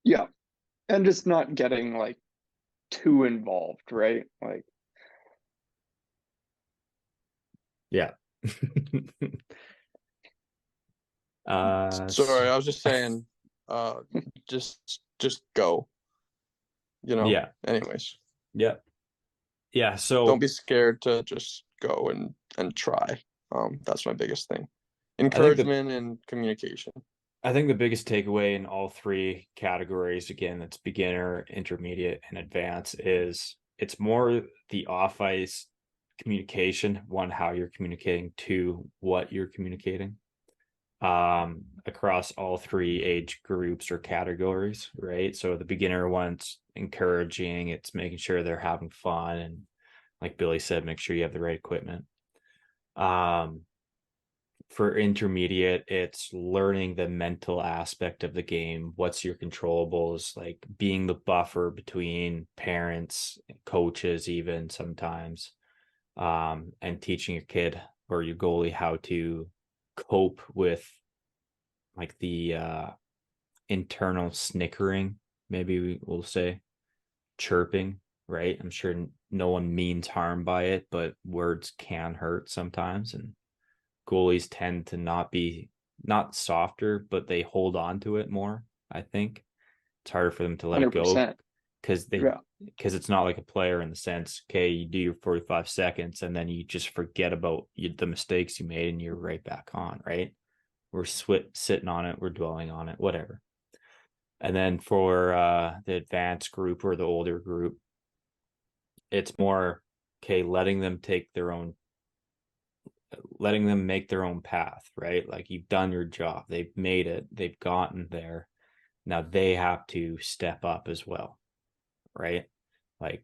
yeah, and just not getting like too involved, right? Like, Yeah. Sorry, I was just saying, just go. Yeah. Anyways, Yeah. Yeah. don't So be scared to just go and try. That's my biggest thing. I think the Encouragement and communication. I think the biggest takeaway in all three categories, again, that's beginner, intermediate, and advanced, is it's more the off ice communication. One, how you're communicating. Two, what you're communicating. Across all three age groups or categories, right? So the beginner one's encouraging, it's making sure they're having fun, and like Billy said, make sure you have the right equipment. For intermediate, it's learning the mental aspect of the game. What's your controllables, like being the buffer between parents, coaches, even sometimes, and teaching your kid or your goalie how to cope with like the internal snickering, maybe we will say, chirping, right? I'm sure no one means harm by it, but words can hurt sometimes, and goalies tend to not softer, but they hold on to it more. I think it's harder for them to let it go 100%. because Yeah. it's not like a player in the sense, okay, you do your 45 seconds and then you just forget about the mistakes you made and you're right back on, right? We're sitting on it, we're dwelling on it, whatever. And then for the advanced group or the older group, it's more, okay, letting them make their own path, right? Like, you've done your job, they've made it, they've gotten there. Now they have to step up as well, right? Like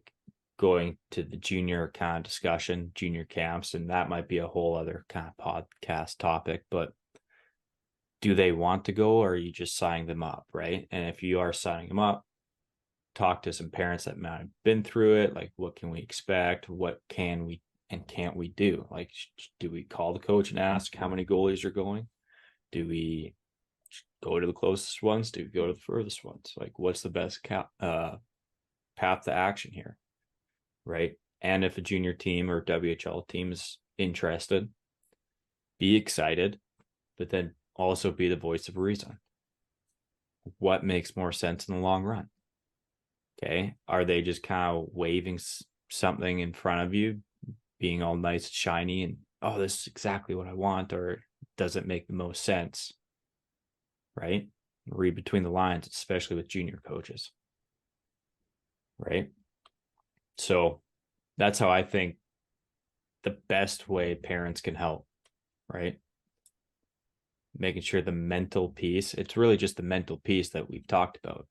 going to the junior kind of discussion, junior camps, and that might be a whole other kind of podcast topic, but do they want to go, or are you just signing them up, right? And if you are signing them up, talk to some parents that might have been through it. Like, what can we expect? What can we and can't we do? Like, do we call the coach and ask how many goalies are going? Do we go to the closest ones? Do we go to the furthest ones? Like, what's the best path to action here, right? And if a junior team or WHL team is interested, be excited, but then also be the voice of reason. What makes more sense in the long run? Okay. Are they just kind of waving something in front of you, being all nice and shiny, and, oh, this is exactly what I want, or does it make the most sense? Right? Read between the lines, especially with junior coaches. Right? So that's how I think the best way parents can help, right? Making sure the mental piece, it's really just the mental piece that we've talked about,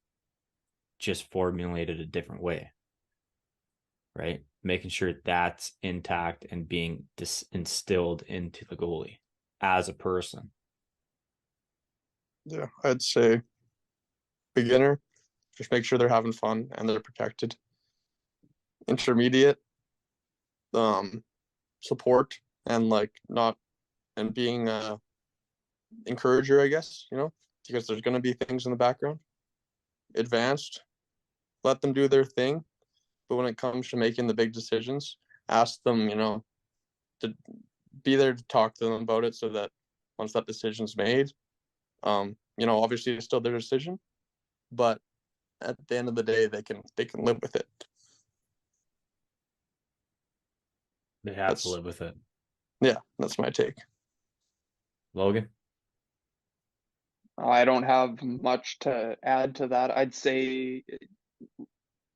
just formulated a different way, right? Making sure that's intact and being instilled into the goalie as a person. Yeah, I'd say beginner, just make sure they're having fun and they're protected. Intermediate, um, support and like not and being a encourager, I guess, because there's gonna be things in the background. Advanced, let them do their thing, but when it comes to making the big decisions, ask them, to be there to talk to them about it so that once that decision's made, obviously it's still their decision, but at the end of the day, they can live with it. They have to live with it. Yeah, that's my take. Logan? I don't have much to add to that. I'd say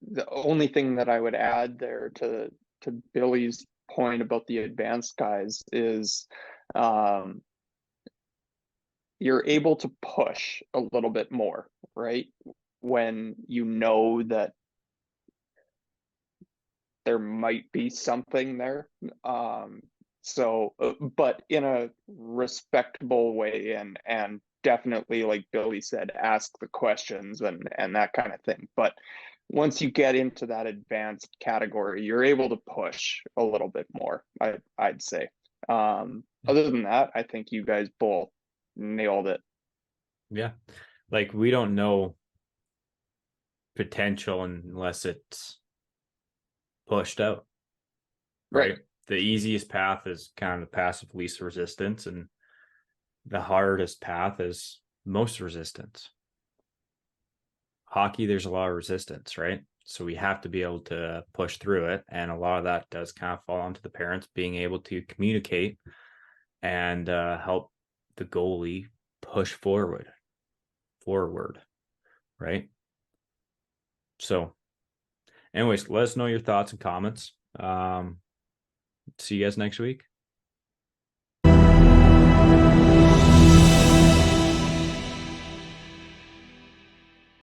the only thing that I would add there to Billy's point about the advanced guys is you're able to push a little bit more, right? When you know that there might be something there. But in a respectable way, and definitely, like Billy said, ask the questions and that kind of thing. But once you get into that advanced category, you're able to push a little bit more, I'd say. Other than that, I think you guys both nailed it. Yeah. Like, we don't know potential unless it's pushed out, right? The easiest path is kind of the path of least resistance, and the hardest path is most resistance. Hockey, there's a lot of resistance, right? So we have to be able to push through it, and a lot of that does kind of fall onto the parents being able to communicate and help the goalie push forward, forward, right? So anyways, let us know your thoughts and comments. See you guys next week.